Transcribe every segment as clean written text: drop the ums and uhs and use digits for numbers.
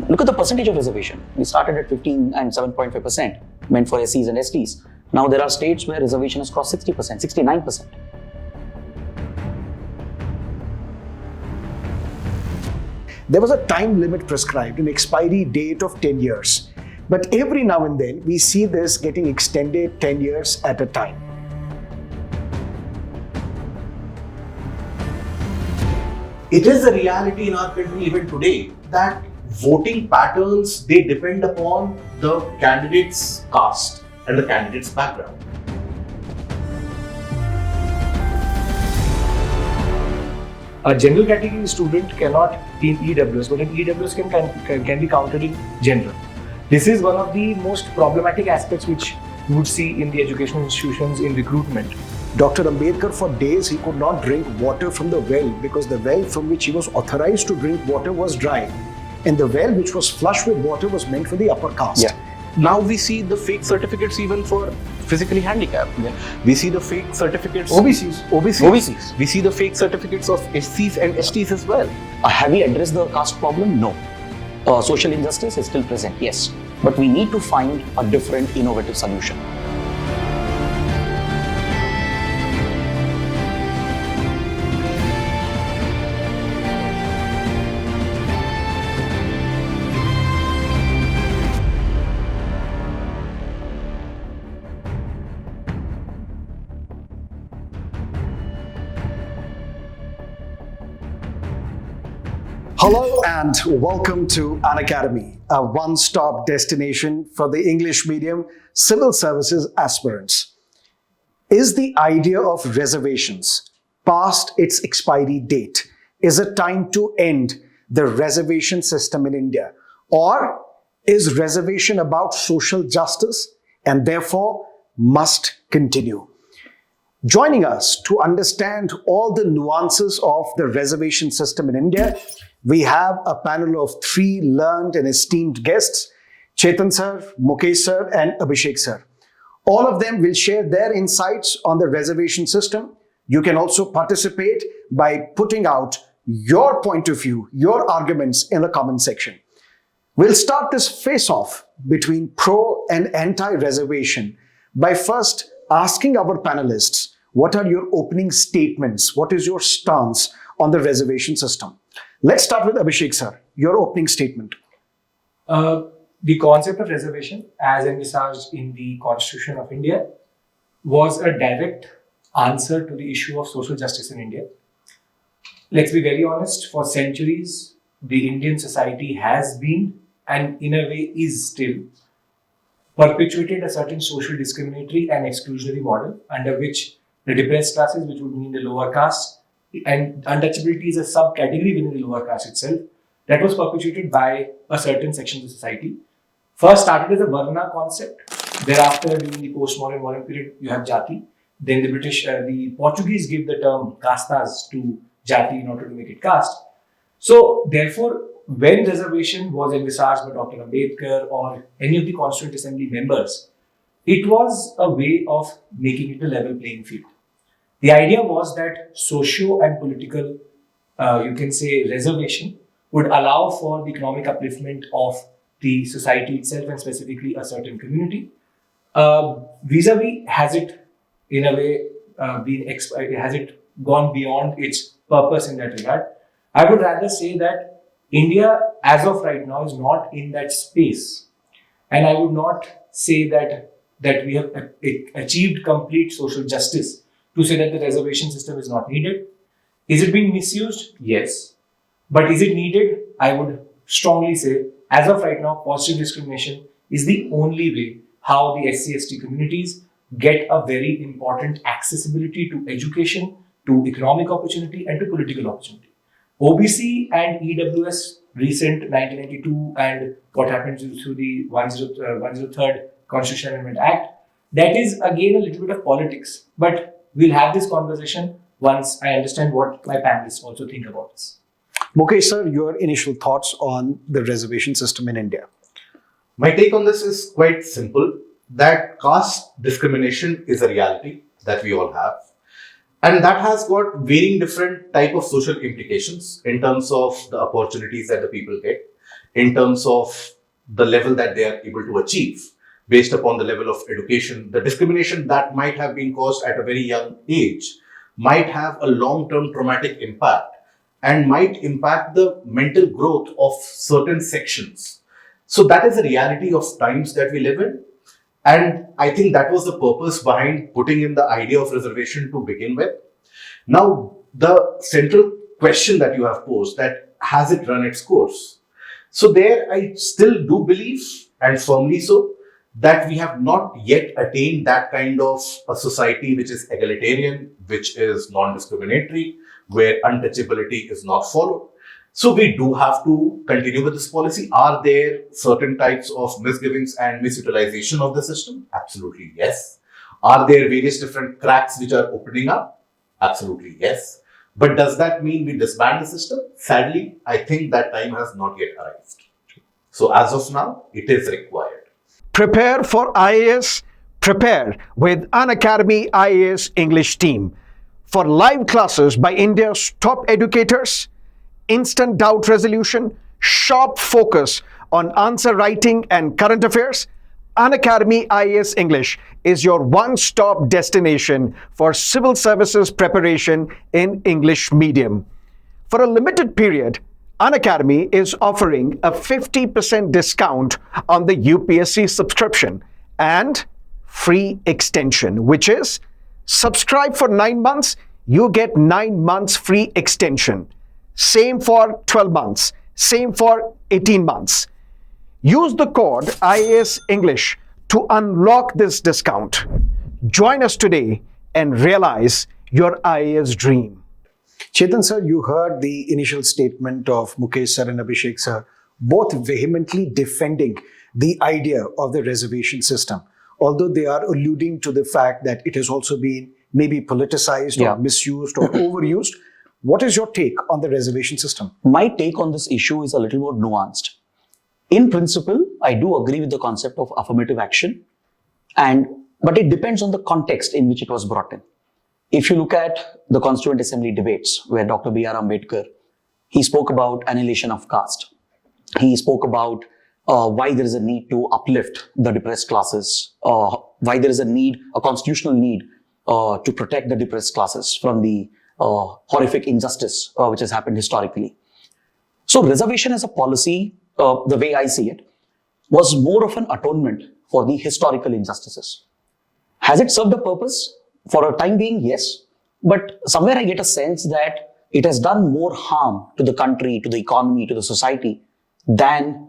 Look at the percentage of reservation. We started at 15 and 7.5% meant for SCs and STs. Now there are states where reservation has crossed 60%, 69%. There was a time limit prescribed, an expiry date of 10 years. But every now and then, we see this getting extended 10 years at a time. It is a reality in our country even today that voting patterns, they depend upon the candidate's caste and the candidate's background. A general category student cannot be in EWS, but an EWS can be counted in general. This is one of the most problematic aspects which you would see in the educational institutions in recruitment. Dr. Ambedkar, for days, he could not drink water from the well because the well from which he was authorized to drink water was dry. And the well which was flush with water was meant for the upper caste. Yeah. Now we see the fake certificates even for physically handicapped. Yeah. We see the fake certificates. OBCs. We see the fake certificates of SCs and STs as well. Have we addressed the caste problem? No. Social injustice is still present, yes. But we need to find a different, innovative solution. Hello and welcome to Unacademy, a one-stop destination for the English medium civil services aspirants. Is the idea of reservations past its expiry date? Is it time to end the reservation system in India? Or is reservation about social justice and therefore must continue? Joining us to understand all the nuances of the reservation system in India, we have a panel of three learned and esteemed guests, Chetan sir, Mukesh sir, and Abhishek sir. All of them will share their insights on the reservation system. You can also participate by putting out your point of view, your arguments in the comment section. We'll start this face-off between pro and anti-reservation by first asking our panelists, what are your opening statements? What is your stance on the reservation system? Let's start with Abhishek sir. Your opening statement. The concept of reservation, as envisaged in the Constitution of India, was a direct answer to the issue of social justice in India. Let's be very honest, for centuries, the Indian society has been, and in a way is still, perpetuated a certain social discriminatory and exclusionary model under which the depressed classes, which would mean the lower caste, and untouchability is a subcategory within the lower caste itself, that was perpetuated by a certain section of the society. First started as a Varna concept. Thereafter, during the post-modern period, you have Jati. Then the Portuguese give the term castas to Jati in order to make it caste. So, therefore, when reservation was envisaged by Dr. Ambedkar or any of the Constituent Assembly members, it was a way of making it a level playing field. The idea was that socio and political, you can say, reservation would allow for the economic upliftment of the society itself and specifically a certain community. Vis-a-vis, has it in a way has it gone beyond its purpose in that regard? I would rather say that India, as of right now, is not in that space. And I would not say that we have achieved complete social justice to say that the reservation system is not needed. Is it being misused? Yes. But is it needed? I would strongly say, as of right now, positive discrimination is the only way how the SC/ST communities get a very important accessibility to education, to economic opportunity, and to political opportunity. OBC and EWS, recent 1992 and what happened through the 103rd Constitutional Amendment Act, that is again a little bit of politics. But we'll have this conversation once I understand what my panelists also think about this. Mukesh sir, your initial thoughts on the reservation system in India. My take on this is quite simple, that caste discrimination is a reality that we all have. And that has got varying different type of social implications in terms of the opportunities that the people get. in terms of the level that they are able to achieve based upon the level of education. The discrimination that might have been caused at a very young age might have a long-term traumatic impact and might impact the mental growth of certain sections. So that is the reality of times that we live in. And I think that was the purpose behind putting in the idea of reservation to begin with. Now, the central question that you have posed, that has it run its course? So there I still do believe, and firmly so, that we have not yet attained that kind of a society which is egalitarian, which is non-discriminatory, where untouchability is not followed. So we do have to continue with this policy. Are there certain types of misgivings and misutilization of the system? Absolutely yes. Are there various different cracks which are opening up? Absolutely yes. But does that mean we disband the system? Sadly, I think that time has not yet arrived. So as of now, it is required. Prepare for IAS. Prepare with Unacademy IAS English Team. For live classes by India's top educators, instant doubt resolution, sharp focus on answer writing and current affairs, Unacademy IAS English is your one-stop destination for civil services preparation in English medium. For a limited period, Unacademy is offering a 50% discount on the UPSC subscription and free extension, which is subscribe for 9 months, you get 9 months free extension. Same for 12 months, same for 18 months. Use the code IAS English to unlock this discount. Join us today and realize your IAS dream. Chetan sir, you heard the initial statement of Mukesh sir and Abhishek sir, both vehemently defending the idea of the reservation system, although they are alluding to the fact that it has also been maybe politicized or misused or overused. What is your take on the reservation system? My take on this issue is a little more nuanced. In principle, I do agree with the concept of affirmative action, but it depends on the context in which it was brought in. If you look at the Constituent Assembly debates where Dr. B.R. Ambedkar, he spoke about annihilation of caste. He spoke about why there is a need to uplift the depressed classes, why there is a constitutional need to protect the depressed classes from the horrific injustice which has happened historically. So reservation as a policy, the way I see it, was more of an atonement for the historical injustices. Has it served a purpose? For a time being, yes. But somewhere I get a sense that it has done more harm to the country, to the economy, to the society than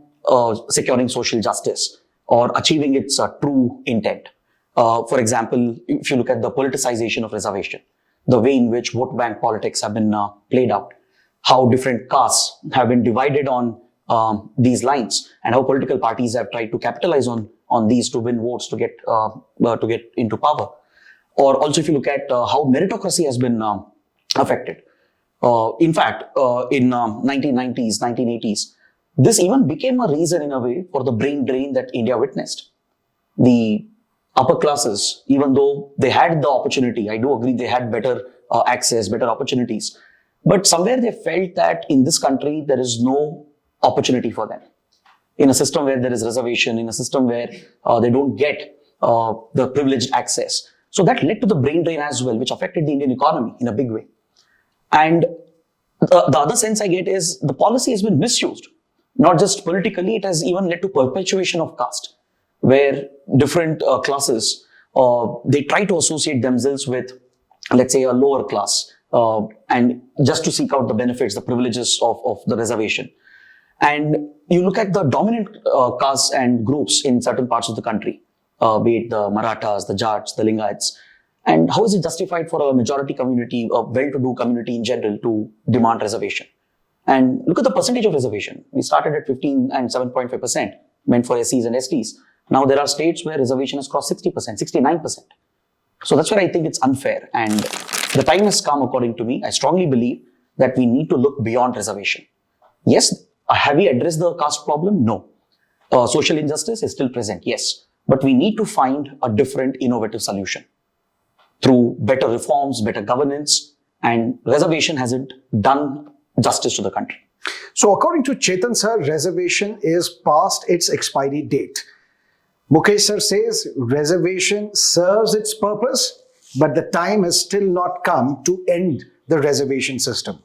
securing social justice or achieving its true intent. For example, if you look at the politicization of reservation, the way in which vote bank politics have been played out, how different castes have been divided on these lines, and how political parties have tried to capitalize on these to win votes to get into power. Or also if you look at how meritocracy has been affected. In fact, in 1990s, 1980s, this even became a reason in a way for the brain drain that India witnessed. The upper classes, even though they had the opportunity, I do agree they had better access, better opportunities, but somewhere they felt that in this country there is no opportunity for them. In a system where there is reservation, in a system where they don't get the privileged access. So that led to the brain drain as well, which affected the Indian economy in a big way. And the other sense I get is the policy has been misused. Not just politically, it has even led to perpetuation of caste, where different classes, they try to associate themselves with, let's say, a lower class, and just to seek out the benefits, the privileges of the reservation. And you look at the dominant castes and groups in certain parts of the country, be it the Marathas, the Jats, the Lingayats, and how is it justified for a majority community, a well-to-do community in general, to demand reservation? And look at the percentage of reservation. We started at 15 and 7.5% meant for SCs and STs. Now there are states where reservation has crossed 60%, 69%. So that's where I think it's unfair. And the time has come, according to me. I strongly believe that we need to look beyond reservation. Yes, have we addressed the caste problem? No. Social injustice is still present, yes. But we need to find a different, innovative solution through better reforms, better governance, and reservation hasn't done justice to the country. So according to Chetan sir, reservation is past its expiry date. Mukesh sir says reservation serves its purpose, but the time has still not come to end the reservation system.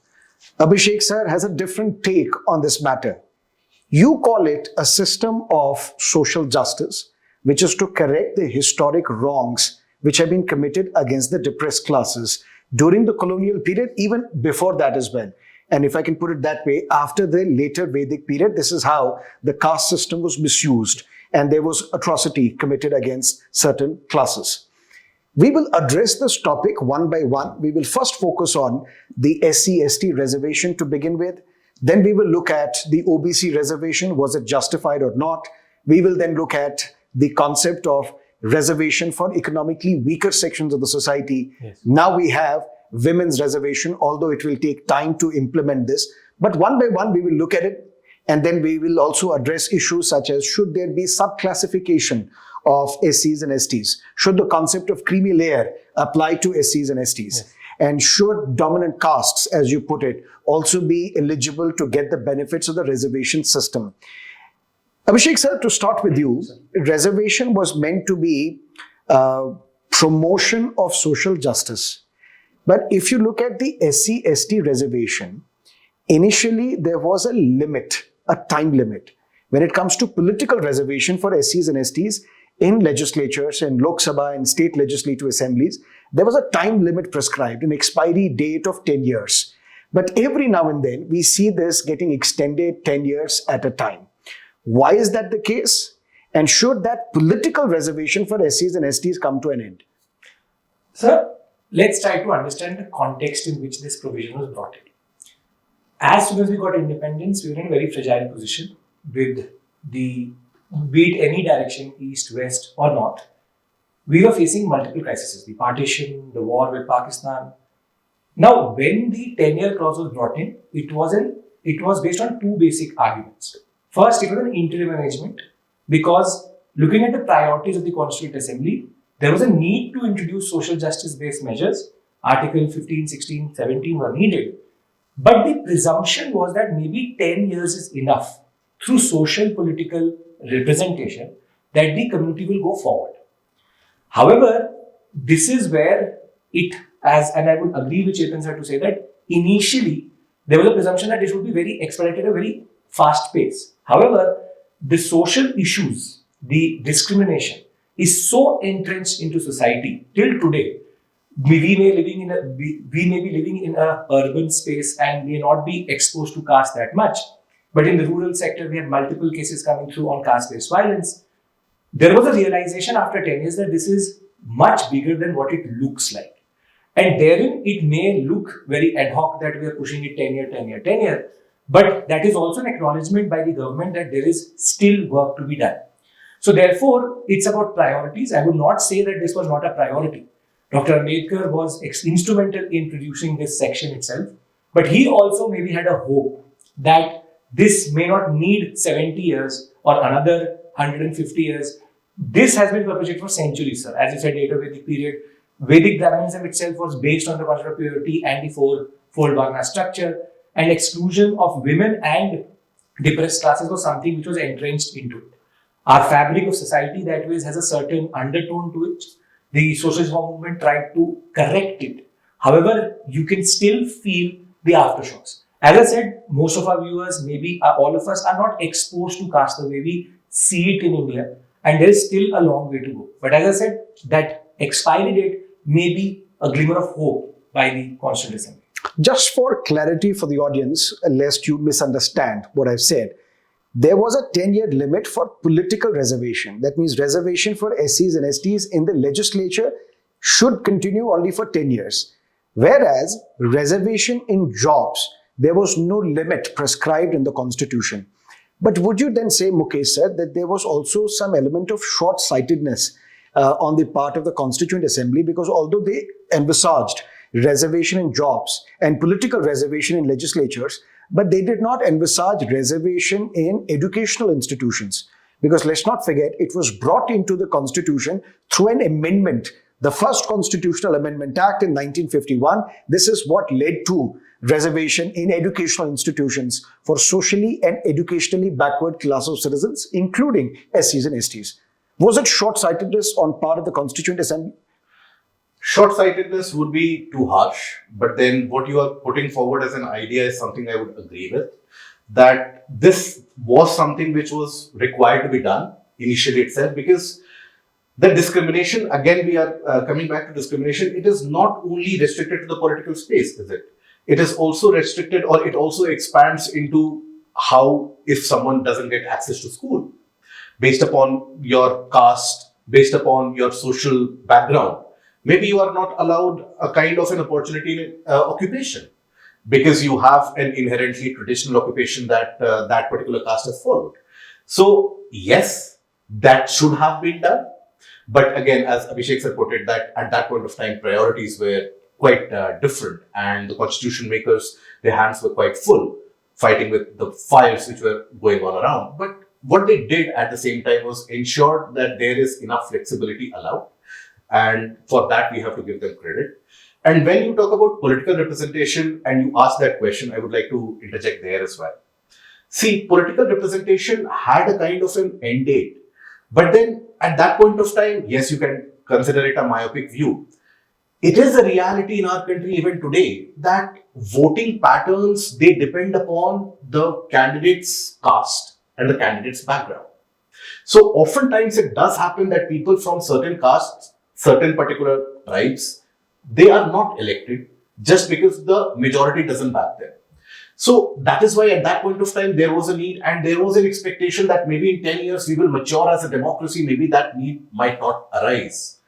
Abhishek sir has a different take on this matter. You call it a system of social justice, which is to correct the historic wrongs which have been committed against the depressed classes during the colonial period, even before that as well. And if I can put it that way, after the later Vedic period, this is how the caste system was misused and there was atrocity committed against certain classes. We will address this topic one by one. We will first focus on the SC/ST reservation to begin with. Then we will look at the OBC reservation. Was it justified or not? We will then look at the concept of reservation for economically weaker sections of the society. Yes. Now we have women's reservation, although it will take time to implement this. But one by one, we will look at it. And then we will also address issues such as, should there be subclassification of SCs and STs? Should the concept of creamy layer apply to SCs and STs? Yes. And should dominant castes, as you put it, also be eligible to get the benefits of the reservation system? Abhishek sir, to start with you, reservation was meant to be promotion of social justice. But if you look at the SC/ST reservation, initially there was a limit, a time limit. When it comes to political reservation for SCs and STs in legislatures, in Lok Sabha and state legislative assemblies, there was a time limit prescribed, an expiry date of 10 years. But every now and then we see this getting extended 10 years at a time. Why is that the case? And should that political reservation for SCs and STs come to an end? Sir, let's try to understand the context in which this provision was brought in. As soon as we got independence, we were in a very fragile position with the, be it any direction, east, west or north. We were facing multiple crises, the partition, the war with Pakistan. Now, when the 10-year clause was brought in, it was based on two basic arguments. First, it was an interim arrangement because looking at the priorities of the Constituent Assembly, there was a need to introduce social justice-based measures. Article 15, 16, 17 were needed. But the presumption was that maybe 10 years is enough through social political representation that the community will go forward. However, this is where and I would agree with Chetan sir to say that initially there was a presumption that this would be very expedited at a very fast pace. However, the social issues, the discrimination is so entrenched into society till today. We may be living in a urban space and may not be exposed to caste that much. But in the rural sector, we have multiple cases coming through on caste-based violence. There was a realization after 10 years that this is much bigger than what it looks like. And therein, it may look very ad hoc that we are pushing it 10 year. But that is also an acknowledgement by the government that there is still work to be done. So therefore, it's about priorities. I would not say that this was not a priority. Dr. Ambedkar was instrumental in producing this section itself. But he also maybe had a hope that this may not need 70 years or another 150 years. This has been perpetuated for centuries, sir. As you said, later Vedic period, Vedic Brahmanism itself was based on the concept of purity and the fold Varna structure, and exclusion of women and depressed classes was something which was entrenched into it. Our fabric of society that way has a certain undertone to it. The socialist movement tried to correct it. However, you can still feel the aftershocks. As I said, most of our viewers, maybe all of us, are not exposed to caste the way we see it in India, and there is still a long way to go. But as I said, that expiry date may be a glimmer of hope by the Constituent Assembly. Just for clarity for the audience, lest you misunderstand what I've said, there was a 10-year limit for political reservation. That means reservation for SCs and STs in the legislature should continue only for 10 years. Whereas reservation in jobs, there was no limit prescribed in the constitution. But would you then say, Mukesh sir, that there was also some element of short-sightedness on the part of the Constituent Assembly, because although they envisaged reservation in jobs and political reservation in legislatures, but they did not envisage reservation in educational institutions. Because let's not forget, it was brought into the constitution through an amendment the first Constitutional Amendment Act in 1951. This is what led to reservation in educational institutions for socially and educationally backward class of citizens, including SCs and STs. Was it short-sightedness on part of the Constituent Assembly? Short-sightedness would be too harsh, but then what you are putting forward as an idea is something I would agree with, that this was something which was required to be done initially itself, because the discrimination, again we are coming back to discrimination, it is not only restricted to the political space, is it? It is also restricted, or it also expands into how if someone doesn't get access to school, based upon your caste, based upon your social background. Maybe you are not allowed a kind of an opportunity in occupation because you have an inherently traditional occupation that that particular caste has followed. So yes, that should have been done. But again, as Abhishek sir put it, that at that point of time, priorities were quite different, and the constitution makers, their hands were quite full, fighting with the fires which were going on around. But what they did at the same time was ensure that there is enough flexibility allowed. And for that, we have to give them credit. And when you talk about political representation and you ask that question, I would like to interject there as well. See, political representation had a kind of an end date. But then at that point of time, yes, you can consider it a myopic view. It is a reality in our country even today that voting patterns, they depend upon the candidate's caste and the candidate's background. So oftentimes it does happen that people from certain castes, certain particular tribes, they are not elected just because the majority doesn't back them. So that is why at that point of time, there was a need and there was an expectation that maybe in 10 years we will mature as a democracy, maybe that need might not arise.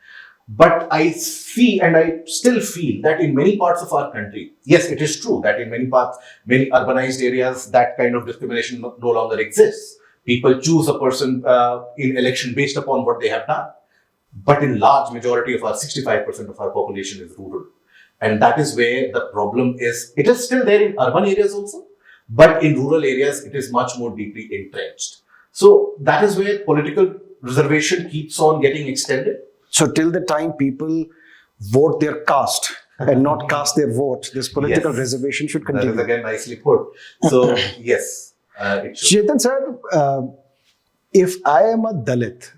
But I see and I still feel that in many parts of our country, yes, it is true that in many parts, many urbanized areas, that kind of discrimination no longer exists. People choose a person in election based upon what they have done. But in large majority of our 65% of our population is rural. And that is where the problem is. It is still there in urban areas also, but in rural areas, it is much more deeply entrenched. So that is where political reservation keeps on getting extended. So till the time people vote their caste and not cast their vote, this political reservation should continue. That is again nicely put. So yes, it should. Chetan sir, if I am a Dalit,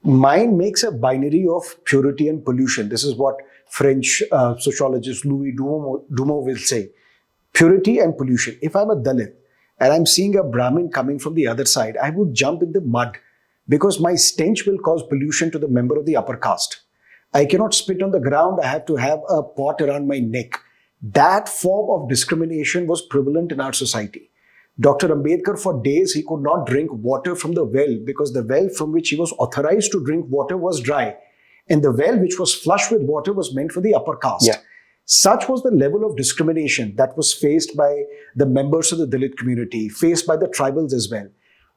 mine makes a binary of purity and pollution. This is what French sociologist Louis Dumont will say. Purity and pollution. If I'm a Dalit and I'm seeing a Brahmin coming from the other side, I would jump in the mud because my stench will cause pollution to the member of the upper caste. I cannot spit on the ground. I have to have a pot around my neck. That form of discrimination was prevalent in our society. Dr. Ambedkar, for days, he could not drink water from the well because the well from which he was authorized to drink water was dry. And the well which was flush with water was meant for the upper caste. Yeah. Such was the level of discrimination that was faced by the members of the Dalit community, faced by the tribals as well.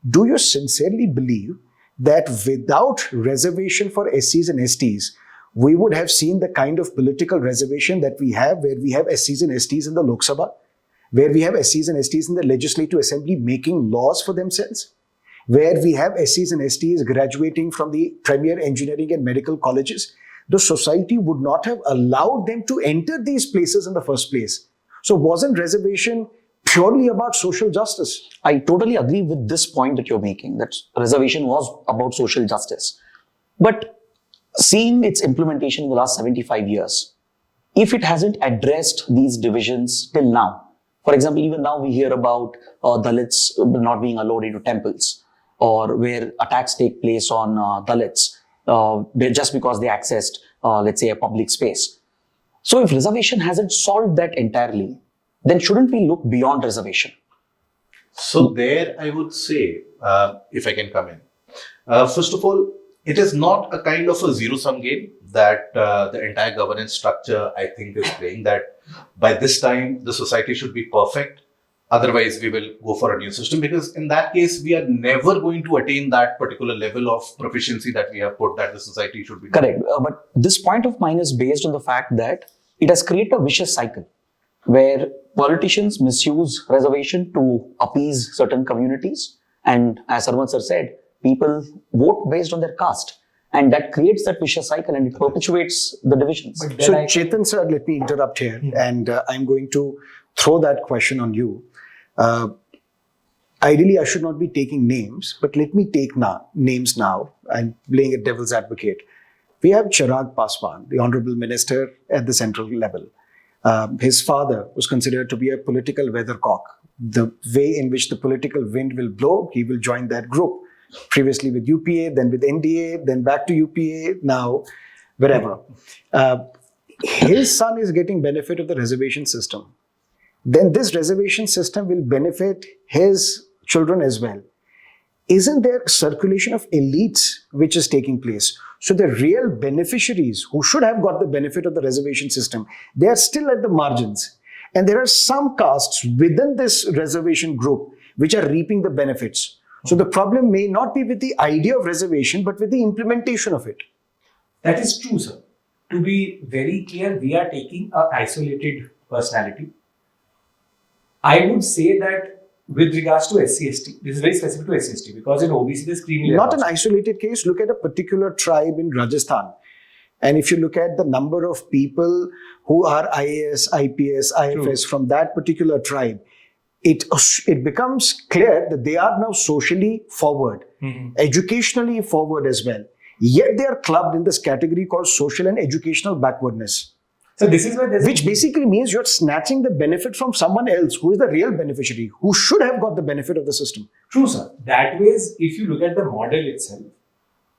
Do you sincerely believe that without reservation for SCs and STs, we would have seen the kind of political reservation that we have, where we have SCs and STs in the Lok Sabha, where we have SCs and STs in the Legislative Assembly making laws for themselves, where we have SCs and STs graduating from the premier engineering and medical colleges? The society would not have allowed them to enter these places in the first place. So wasn't reservation purely about social justice? I totally agree with this point that you're making, that reservation was about social justice. But seeing its implementation in the last 75 years, if it hasn't addressed these divisions till now, for example, even now we hear about Dalits not being allowed into temples, or where attacks take place on Dalits just because they accessed, let's say, a public space. So if reservation hasn't solved that entirely, then shouldn't we look beyond reservation? So there I would say, if I can come in. First of all, it is not a kind of a zero-sum game that the entire governance structure, I think, is playing, that by this time the society should be perfect. Otherwise, we will go for a new system, because in that case, we are never going to attain that particular level of proficiency that we have put that the society should be. Correct. But this point of mine is based on the fact that it has created a vicious cycle where politicians misuse reservation to appease certain communities. And as Sarmad sir said, people vote based on their caste. And that creates that vicious cycle and it perpetuates the divisions. But then So, I think- Chetan sir, let me interrupt here, and I'm going to throw that question on you. Ideally, I should not be taking names, but let me take names now. I'm playing a devil's advocate. We have Chirag Paswan, the Honorable Minister at the central level. His father was considered to be a political weathercock. The way in which the political wind will blow, he will join that group. Previously with UPA, then with NDA, then back to UPA, now wherever. His son is getting benefit of the reservation system. Then this reservation system will benefit his children as well. Isn't there circulation of elites which is taking place? So the real beneficiaries who should have got the benefit of the reservation system, they are still at the margins. And there are some castes within this reservation group which are reaping the benefits. So the problem may not be with the idea of reservation, but with the implementation of it. That is true, sir. To be very clear, we are taking an isolated personality. I would say that with regards to SC/ST, this is very specific to SC/ST because in OBC there's creamy layer. Not an isolated case. Look at a particular tribe in Rajasthan. And if you look at the number of people who are IAS, IPS, IFS from that particular tribe, it becomes clear that they are now socially forward, educationally forward as well. Yet they are clubbed in this category called social and educational backwardness. So this is where there's Which basically means you're snatching the benefit from someone else who is the real beneficiary, who should have got the benefit of the system. True, sir. That ways, if you look at the model itself,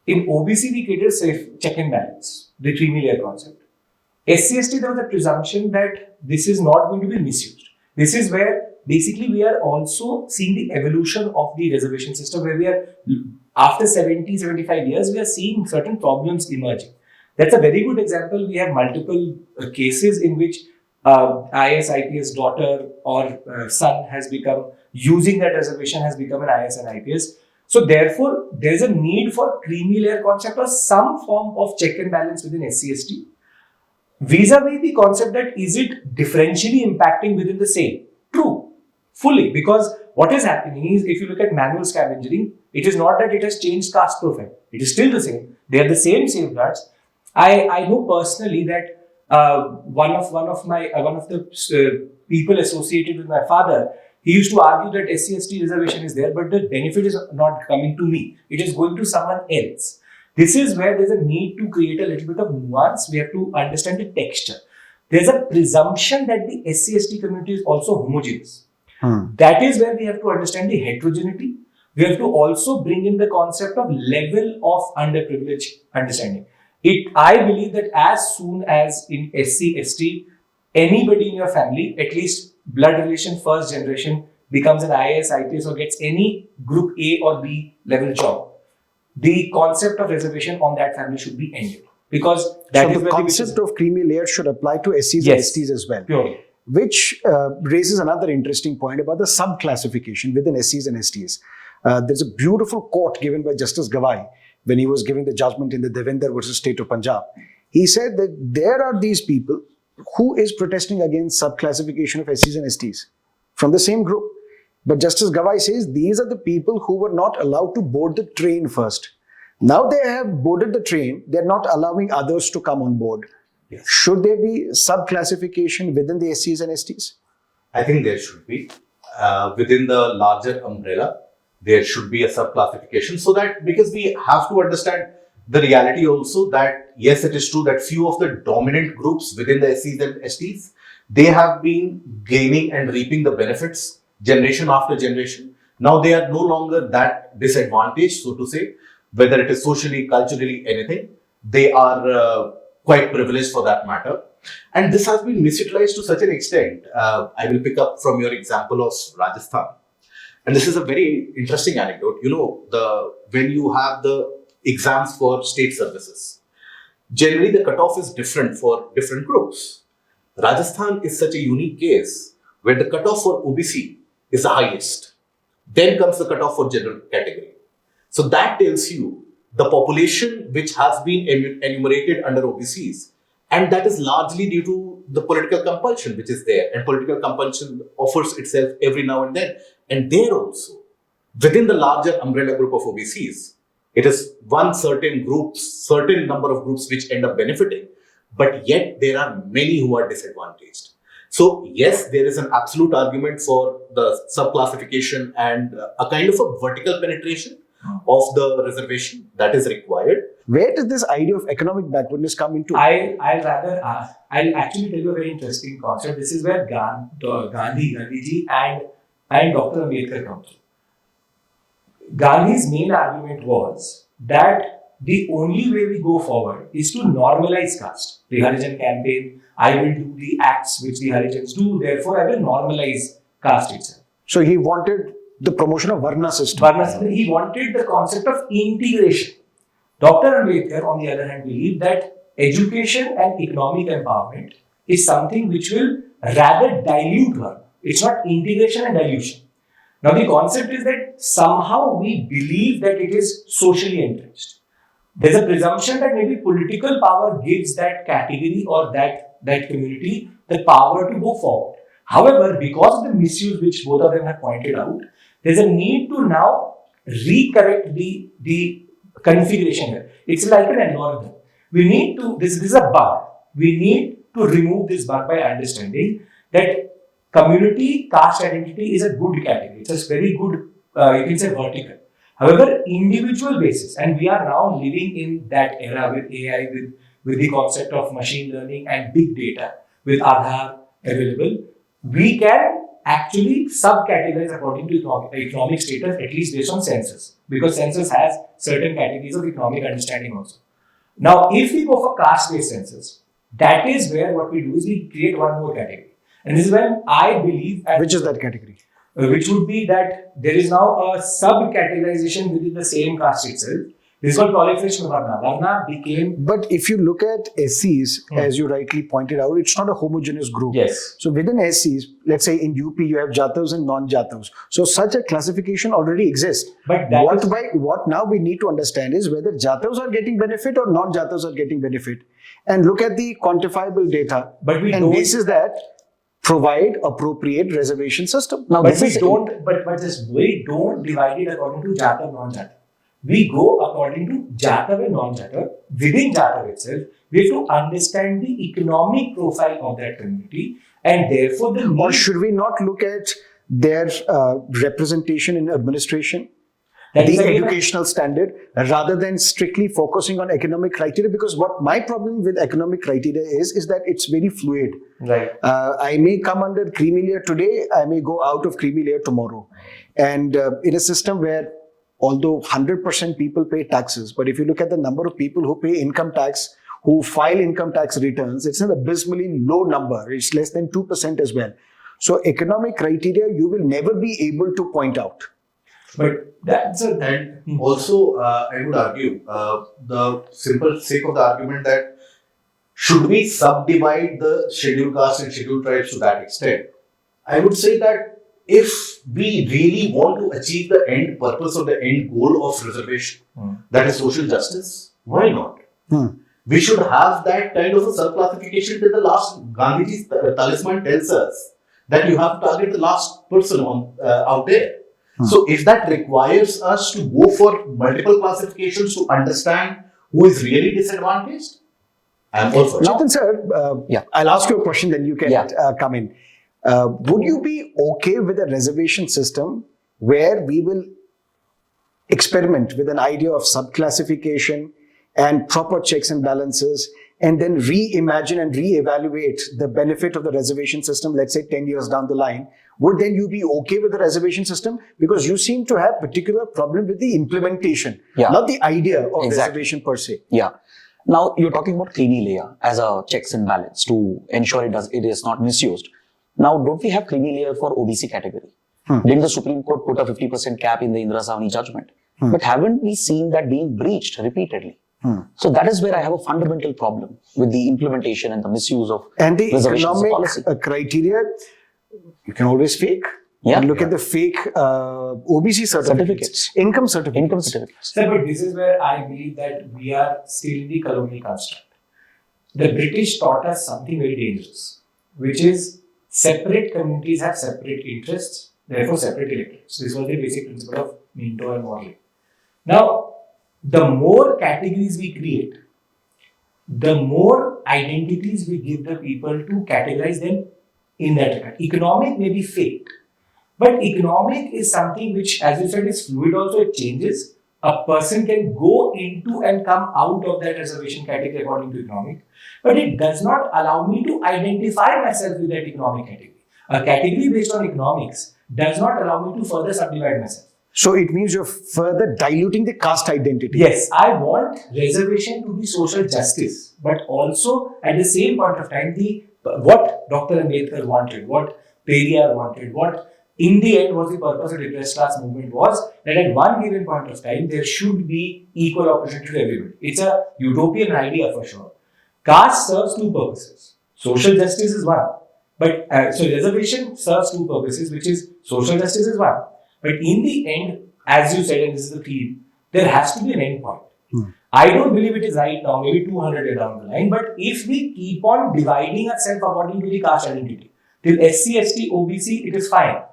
in OBC we created safe check and balance, the creamy layer concept. SC/ST, there was a presumption that this is not going to be misused. This is where basically we are also seeing the evolution of the reservation system, where we are, after 70, 75 years, we are seeing certain problems emerging. That's a very good example. We have multiple cases in which IAS, IPS daughter or son has become, using that reservation has become an IAS and IPS. So therefore, there is a need for creamy layer concept or some form of check and balance within SC/ST. Vis-a-vis the concept that is it differentially impacting within the same? True, fully, because what is happening is if you look at manual scavenging, it is not that it has changed caste profile. It is still the same. They are the same safeguards. I know personally that one of the people associated with my father, he used to argue that SC/ST reservation is there, but the benefit is not coming to me. It is going to someone else. This is where there's a need to create a little bit of nuance. We have to understand the texture. There's a presumption that the SC/ST community is also homogeneous. That is where we have to understand the heterogeneity. We have to also bring in the concept of level of underprivileged understanding. I believe that as soon as in SC/ST, anybody in your family, at least blood relation first generation, becomes an IAS, IPS or gets any group A or B level job, the concept of reservation on that family should be ended. Because that is so the concept of creamy layer should apply to SCs and STs as well. Purely. Which raises another interesting point about the sub-classification within SCs and STs. There's a beautiful quote given by Justice Gawai when he was giving the judgment in the Devinder versus State of Punjab. He said that there are these people who is protesting against sub-classification of SCs and STs from the same group. But Justice Gawai says these are the people who were not allowed to board the train first. Now they have boarded the train, they're not allowing others to come on board. Yes. Should there be sub-classification within the SCs and STs? I think there should be. Within the larger umbrella, there should be a sub-classification so that, because we have to understand the reality also that, yes, it is true that few of the dominant groups within the SCs and STs, they have been gaining and reaping the benefits generation after generation. Now they are no longer that disadvantaged, so to say, whether it is socially, culturally, anything. They are quite privileged for that matter. And this has been misutilized to such an extent. I will pick up from your example of Rajasthan. And this is a very interesting anecdote. You know, when you have the exams for state services, generally the cutoff is different for different groups. Rajasthan is such a unique case where the cutoff for OBC is the highest. Then comes the cutoff for general category. So that tells you the population which has been enumerated under OBCs, and that is largely due to the political compulsion which is there, and political compulsion offers itself every now and then. And there also, within the larger umbrella group of OBCs, It is one certain number of groups which end up benefiting, but yet there are many who are disadvantaged. So yes, there is an absolute argument for the subclassification and a kind of a vertical penetration of the reservation that is required. Where does this idea of economic backwardness come into? I'll actually tell you a very interesting concept. This is where Gandhiji and Dr. Ambedkar come through. Gandhi's main argument was that the only way we go forward is to normalize caste. The Harijan campaign, I will do the acts which the Harijans do, therefore I will normalize caste itself. So he wanted the promotion of Varna system. He wanted the concept of integration. Dr. Ambedkar, on the other hand, believed that education and economic empowerment is something which will rather dilute Varna. It's not integration and dilution. Now, the concept is that somehow we believe that it is socially entrenched. There's a presumption that maybe political power gives that category or that community the power to go forward. However, because of the misuse which both of them have pointed out, there's a need to now recorrect the configuration here. It's like an algorithm. We need to, this is a bug. We need to remove this bug by understanding that community caste identity is a good category. It's a very good, you can say vertical. However, individual basis, and we are now living in that era with AI, with the concept of machine learning and big data, with Aadhaar available, we can actually subcategorize according to economic status, at least based on census, because census has certain categories of economic understanding also. Now, if we go for caste-based census, that is where what we do is we create one more category. And this is when I believe... Which is that category? Which would be that there is now a sub-categorization within the same caste itself. This is called proliferation of Varna. Varna became... But if you look at SCs, as you rightly pointed out, it's not a homogeneous group. Yes. So within SCs, let's say in UP, you have Jatavs and non-Jatavs. So such a classification already exists. But what now we need to understand is whether Jatavs are getting benefit or non-Jatavs are getting benefit. And look at the quantifiable data. But we and don't... basis that, provide appropriate reservation system. Now, but we don't divide it according to Jatav, non-Jatav. We go according to Jatav and non-Jatav. Within Jatav itself, we have to understand the economic profile of that community, and therefore the need... Or should we not look at their representation in administration? The educational standard, rather than strictly focusing on economic criteria, because what my problem with economic criteria is that it's very fluid. Right. I may come under creamy layer today, I may go out of creamy layer tomorrow. And in a system where, although 100% people pay taxes, but if you look at the number of people who pay income tax, who file income tax returns, it's an abysmally low number. It's less than 2% as well. So economic criteria, you will never be able to point out. But that's a... And also, I would argue, the simple sake of the argument that should we subdivide the scheduled castes and scheduled tribes to that extent? I would say that if we really want to achieve the end purpose or the end goal of reservation, that is social justice, why not? We should have that kind of a sub-classification till the last. Gandhiji's talisman tells us that you have to target the last person out there. So if that requires us to go for multiple classifications to understand who is really disadvantaged, I am all for it. Chetan sir, I'll ask you a question, then you can come in. Would you be okay with a reservation system where we will experiment with an idea of subclassification and proper checks and balances, and then reimagine and reevaluate the benefit of the reservation system, let's say 10 years down the line? Would then you be okay with the reservation system? Because you seem to have particular problem with the implementation, not the idea of reservation per se. Yeah. Now you're talking about creamy layer as a checks and balance to ensure it is not misused. Now, don't we have creamy layer for OBC category? Didn't the Supreme Court put a 50% cap in the Indira Savani judgment? But haven't we seen that being breached repeatedly? So that is where I have a fundamental problem with the implementation and the misuse of and the economic policy. Criteria. You can always fake. And look at the fake OBC certificates, income certificates. Sir, but this is where I believe that we are still in the colonial construct. The British taught us something very dangerous, which is separate communities have separate interests, therefore separate electorates. This was the basic principle of Minto and Morley. Now, the more categories we create, the more identities we give the people to categorize them in that regard. Economic may be fake, but economic is something which, as you said, is fluid also, it changes. A person can go into and come out of that reservation category according to economic, but it does not allow me to identify myself with that economic category. A category based on economics does not allow me to further subdivide myself. So it means you're further diluting the caste identity. Yes, I want reservation to be social justice, but also at the same point of time, what Dr. Ambedkar wanted, what Periyar wanted, what in the end was the purpose of the repressed class movement was that at one given point of time, there should be equal opportunity to everybody. It's a utopian idea for sure. Caste serves two purposes. Social justice is one. But so reservation serves two purposes, which is social justice is one. But in the end, as you said, and this is the theme, there has to be an end point. I don't believe it is right now, maybe 200 years down the line, but if we keep on dividing ourselves according to the caste identity, till SC, ST, OBC, it is fine.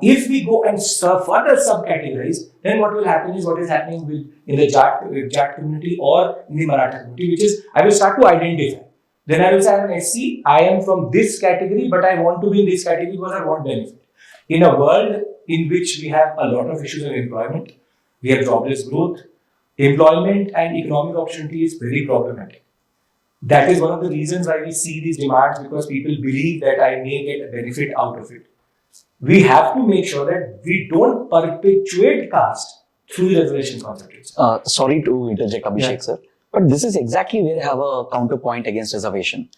If we go and further subcategorize, then what will happen is what is happening in the Jat community or in the Maratha community, which is I will start to identify. Then I will say I am an SC, I am from this category, but I want to be in this category because I want benefit. In a world in which we have a lot of issues of employment, we have jobless growth, employment and economic opportunity is very problematic. That is one of the reasons why we see these demands, because people believe that I may get a benefit out of it. We have to make sure that we don't perpetuate caste through the reservation concept. Sorry to interject, Abhishek sir, but this is exactly where I have a counterpoint against reservation.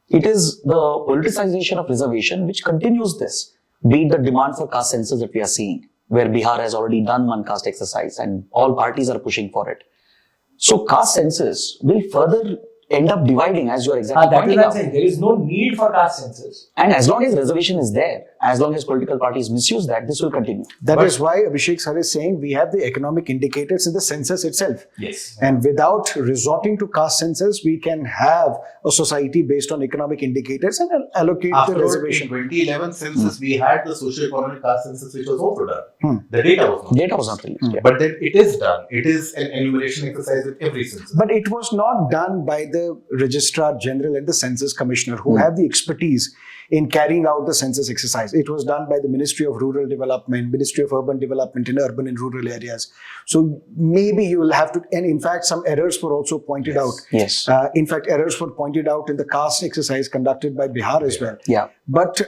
It is the politicization of reservation which continues this, be it the demand for caste census that we are seeing, where Bihar has already done one caste exercise and all parties are pushing for it. So caste census will further end up dividing, as you are exactly that pointing is what I'm out. saying. There is no need for caste census. And as long as reservation is there, as long as political parties misuse that, this will continue. That is why Abhishek sir is saying we have the economic indicators in the census itself. Yes. And without resorting to caste census, we can have a society based on economic indicators and allocate After the all, reservation. in 2011 census, we had the socio-economic caste census, which was also done. The data was not. Data was not released. Yeah. But then it is done. It is an enumeration exercise with every census. But it was not done by the Registrar General and the Census Commissioner, who have the expertise in carrying out the census exercise. It was done by the Ministry of Rural Development, Ministry of Urban Development in urban and rural areas. So maybe you will have to, and in fact, some errors were also pointed out. Yes. In fact, errors were pointed out in the caste exercise conducted by Bihar as well. Yeah. But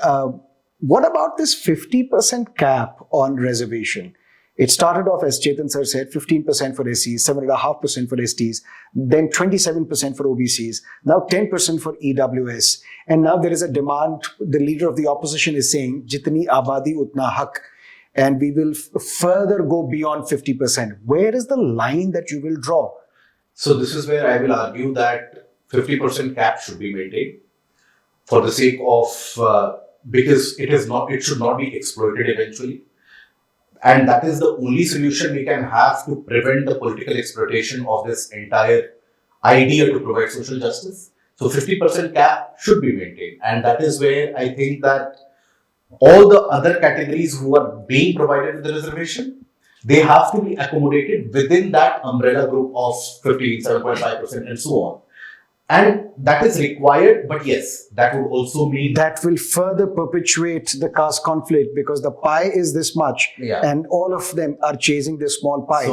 what about this 50% cap on reservation? It started off, as Chetan sir said, 15% for SCs, 7.5% for STs, then 27% for OBCs, now 10% for EWS. And now there is a demand, the leader of the opposition is saying, Jitni Abadi Utna Hak, and we will further go beyond 50%. Where is the line that you will draw? So this is where I will argue that 50% cap should be maintained for the sake of, because it should not be exploited eventually. And that is the only solution we can have to prevent the political exploitation of this entire idea to provide social justice. So 50% cap should be maintained. And that is where I think that all the other categories who are being provided with the reservation, they have to be accommodated within that umbrella group of 15, 7.5% and so on. And that is required, but yes, that would also mean that will further perpetuate the caste conflict, because the pie is this much and all of them are chasing this small pie.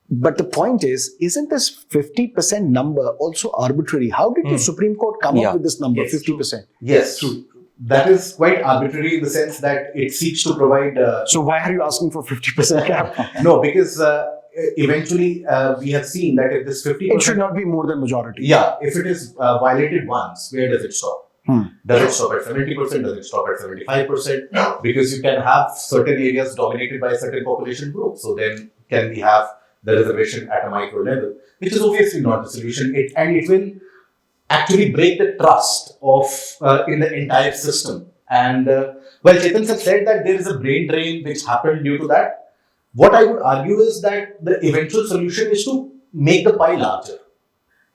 But the point is, isn't this 50% number also arbitrary? How did the Supreme Court come up with this number, 50%? Yes, true. That is quite arbitrary in the sense that it seeks to provide... so why are you asking for 50% cap? No, because... eventually, we have seen that if this 50%... It should not be more than majority. Yeah, if it is violated once, where does it stop? Does it stop at 70%? Does it stop at 75%? Because you can have certain areas dominated by a certain population group. So then can we have the reservation at a micro level? Which is obviously not the solution. It will actually break the trust of in the entire system. And well, Chetan sir said that there is a brain drain which happened due to that. What I would argue is that the eventual solution is to make the pie larger.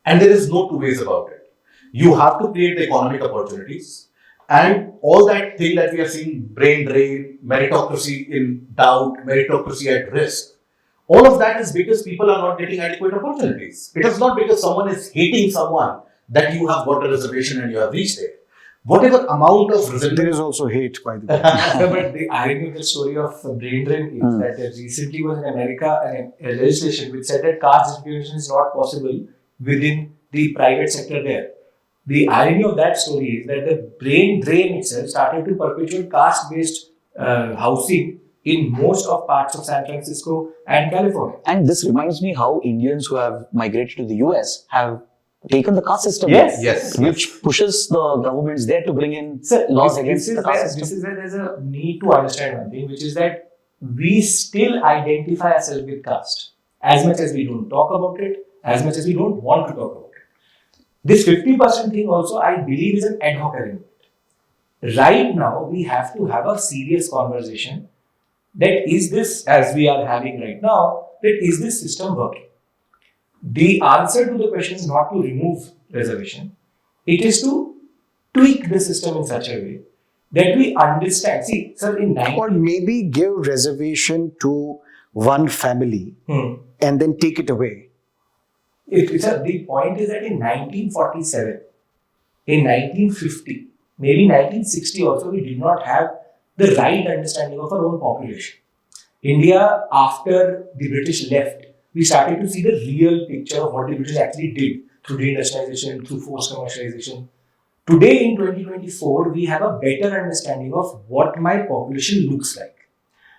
And there is no two ways about it. You have to create the economic opportunities, and all that thing that we are seeing, brain drain, meritocracy in doubt, meritocracy at risk, All of that is because people are not getting adequate opportunities. It is not because someone is hating someone that you have got a reservation and you have reached there. Whatever amount of There resentment is also hate, by the way. No, but the irony of the story of brain drain is that there recently was in America a legislation which said that caste discrimination is not possible within the private sector there. The irony of that story is that the brain drain itself started to perpetuate caste-based housing in most of parts of San Francisco and California. And this reminds me how Indians who have migrated to the US have taken the caste system. Yes. Yes. Which pushes the governments there to bring in laws against the caste system. This is where there's a need to understand one thing, which is that we still identify ourselves with caste. As much as we don't talk about it, as much as we don't want to talk about it. This 50% thing also, I believe, is an ad hoc arrangement. Right now, we have to have a serious conversation that is this, as we are having right now, that is this system working? The answer to the question is not to remove reservation. It is to tweak the system in such a way that we understand. See, sir, in Or maybe give reservation to one family and then take it away. The point is that in 1947, in 1950, maybe 1960 also, we did not have the right understanding of our own population. India, after the British left, we started to see the real picture of what the British actually did through deindustrialization, through forced commercialization. Today in 2024, we have a better understanding of what my population looks like.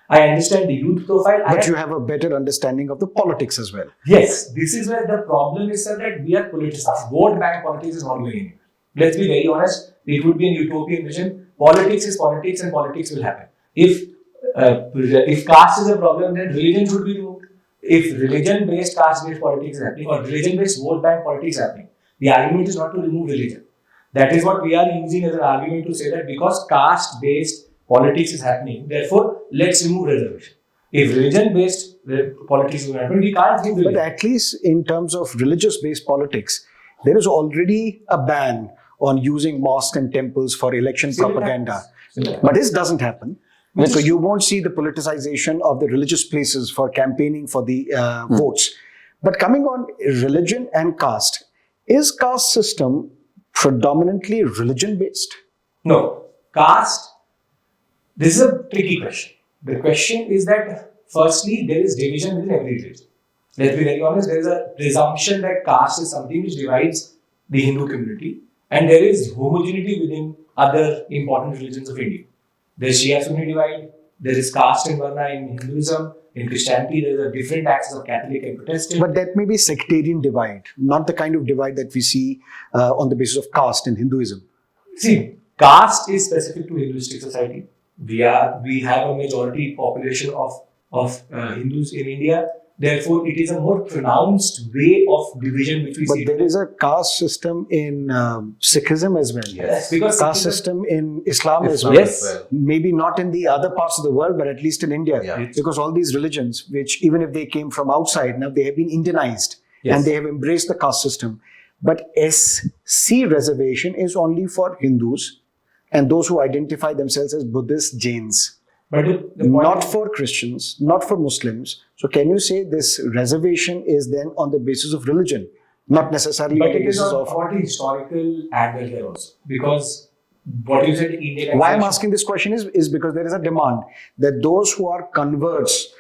I understand the youth profile. But you have a better understanding of the politics as well. Yes, this is where the problem is, sir, that we are politicized. Vote bank politics is not going anywhere. Let's be very honest, it would be an utopian vision. Politics is politics and politics will happen. If caste is a problem, then religion should be removed. If religion-based caste-based politics is happening or religion-based vote bank politics is happening, the argument is not to remove religion. That is what we are using as an argument to say that because caste-based politics is happening, therefore, let's remove reservation. If religion-based politics is happening, we can't remove religion. But at least in terms of religious-based politics, there is already a ban on using mosques and temples for election propaganda. But this doesn't happen. So you won't see the politicization of the religious places for campaigning for the votes. But coming on religion and caste, is caste system predominantly religion-based? No. Caste, this is a tricky question. The question is that firstly, there is division within every religion. Let's be very honest, there is a presumption that caste is something which divides the Hindu community, and there is homogeneity within other important religions of India. There is Shia-Sunni divide, there is caste and Varna in Hinduism, in Christianity there is a different axis of Catholic and Protestant. But that may be sectarian divide, not the kind of divide that we see on the basis of caste in Hinduism. See, caste is specific to Hinduistic society. We have a majority population of Hindus in India. Therefore, it is a more pronounced way of division which we see. But there is a caste system in Sikhism as well. Yes. Because Caste system in Islam as well. Yes. Maybe not in the other parts of the world, but at least in India. Yeah. Because all these religions, which even if they came from outside, now they have been Indianized and they have embraced the caste system. But SC reservation is only for Hindus and those who identify themselves as Buddhists, Jains. But the point Not is, for Christians, not for Muslims. So can you say this reservation is then on the basis of religion, not necessarily but on the it is basis on of... what the historical angle here also. Because what you said, Indian Why I'm asking this question is because there is a demand that those who are converts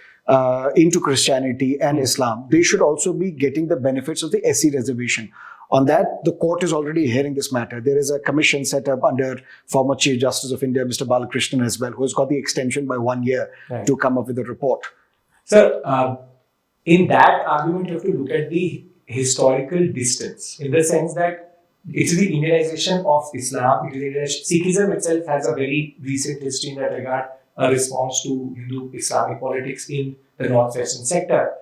into Christianity and Islam, they should also be getting the benefits of the SC reservation. On that, the court is already hearing this matter. There is a commission set up under former Chief Justice of India, Mr. Balakrishnan as well, who has got the extension by 1 year to come up with a report. Sir, in that argument, you have to look at the historical distance in the sense that it is the Indianization of Islam. Sikhism itself has a very recent history in that regard, a response to Hindu-Islamic politics in the northwestern sector.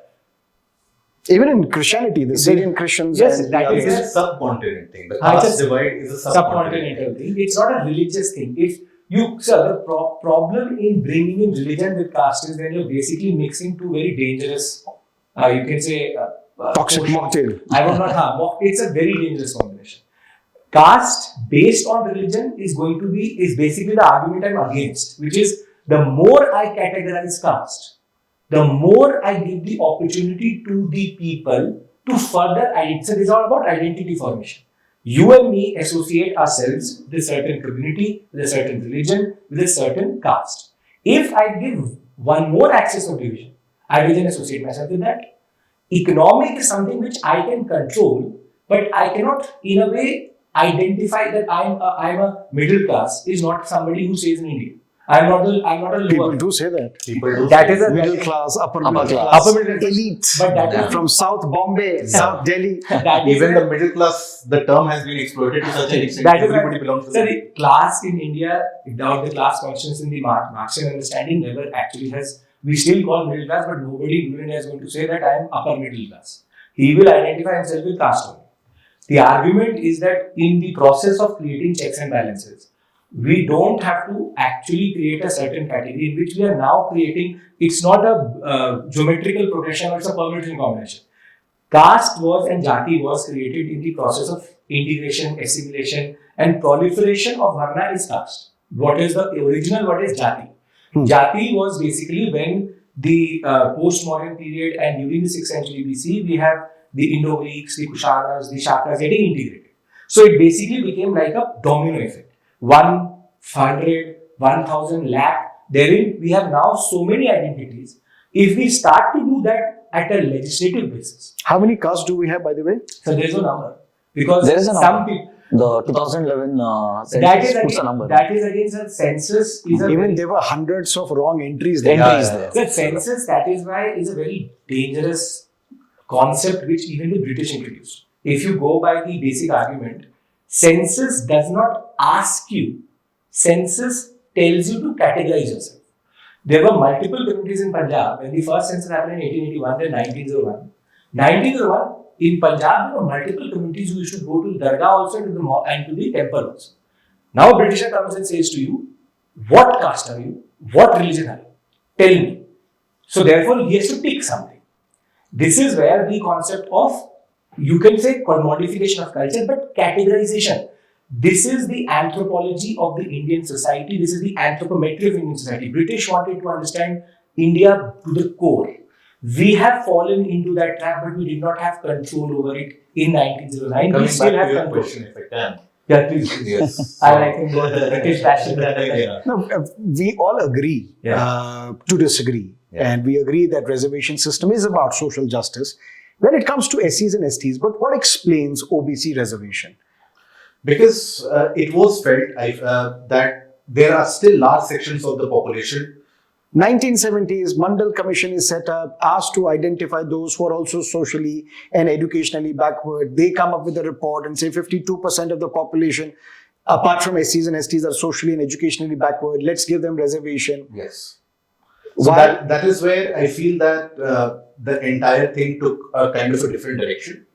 Even in Christianity, the Syrian Christians Yes, and that the is It's others. a subcontinent thing. The It's caste a divide is a subcontinental subcontinental thing. It's not a religious thing. If you, sir, the problem in bringing in religion with caste is then you're basically mixing two very dangerous, you can say, Toxic mocktail. I will not harm. It's a very dangerous combination. Caste based on religion is basically the argument I'm against, which is the more I categorize caste, the more I give the opportunity to the people to further identify. So this is all about identity formation. You and me associate ourselves with a certain community, with a certain religion, with a certain caste. If I give one more axis of division, I will then associate myself with that. Economic is something which I can control, but I cannot, in a way, identify that I'm a middle class is not somebody who stays in India. I'm not a lower. People do say that. People do That say is a Middle class, upper middle class. class, Upper middle class. elite. But that is From South Bombay, South Delhi. that is even a- the middle class, the term has been exploited to such an extent. That is Everybody why- belongs to So the the class in India, the class consciousness in the Marxian understanding never actually has. We still call middle class, but nobody in India is going to say that I am upper middle class. He will identify himself with caste only. The argument is that in the process of creating checks and balances, we don't have to actually create a certain category in which we are now creating. It's not a geometrical progression, or it's a permutation combination. Caste was and jati was created in the process of integration, assimilation, and proliferation of varna is caste. What is the original? What is jati? Jati was basically when the post-modern period and during the 6th century BC, we have the Indo-Greeks, the Kushanas, the Shakas getting integrated. So it basically became like a domino effect. 100, 1000 lakh. Therein, we have now so many identities. If we start to do that at a legislative basis, How many castes do we have, by the way? so there's no number. Because There is a some number. people, The 2011 that census is puts a again, number. that is against a census is a Even very, there were hundreds of wrong entries there. Entries Yeah, there. the census, that is why, is a very dangerous concept which even the British introduced. If you go by the basic argument, census does not ask you, census tells you to categorize yourself. There were multiple communities in Punjab when the first census happened in 1881 and 1901. 1901, in Punjab, there were multiple communities who used to go to Dargah also and to the temple also. Now, a Britisher comes and says to you, what caste are you? What religion are you? Tell me. So, therefore, he has to pick something. This is where the concept of, you can say commodification of culture, but categorization. This is the anthropology of the Indian society. This is the anthropometry of Indian society. British wanted to understand India to the core. We have fallen into that trap, but we did not have control over it in 1909. We Coming still back have to your control. question, if I can. Yeah, please. Yes. I like him more the British passion rather than Yeah. No, we all agree to disagree. Yeah. And we agree that reservation system is about social justice when it comes to SCs and STs. But what explains OBC reservation? Because it was felt that there are still large sections of the population. 1970s, Mandal Commission is set up, asked to identify those who are also socially and educationally backward. They come up with a report and say 52% of the population, apart from SCs and STs, are socially and educationally backward. Let's give them reservation. Yes. So Why? that is where I feel that the entire thing took a kind of a different direction.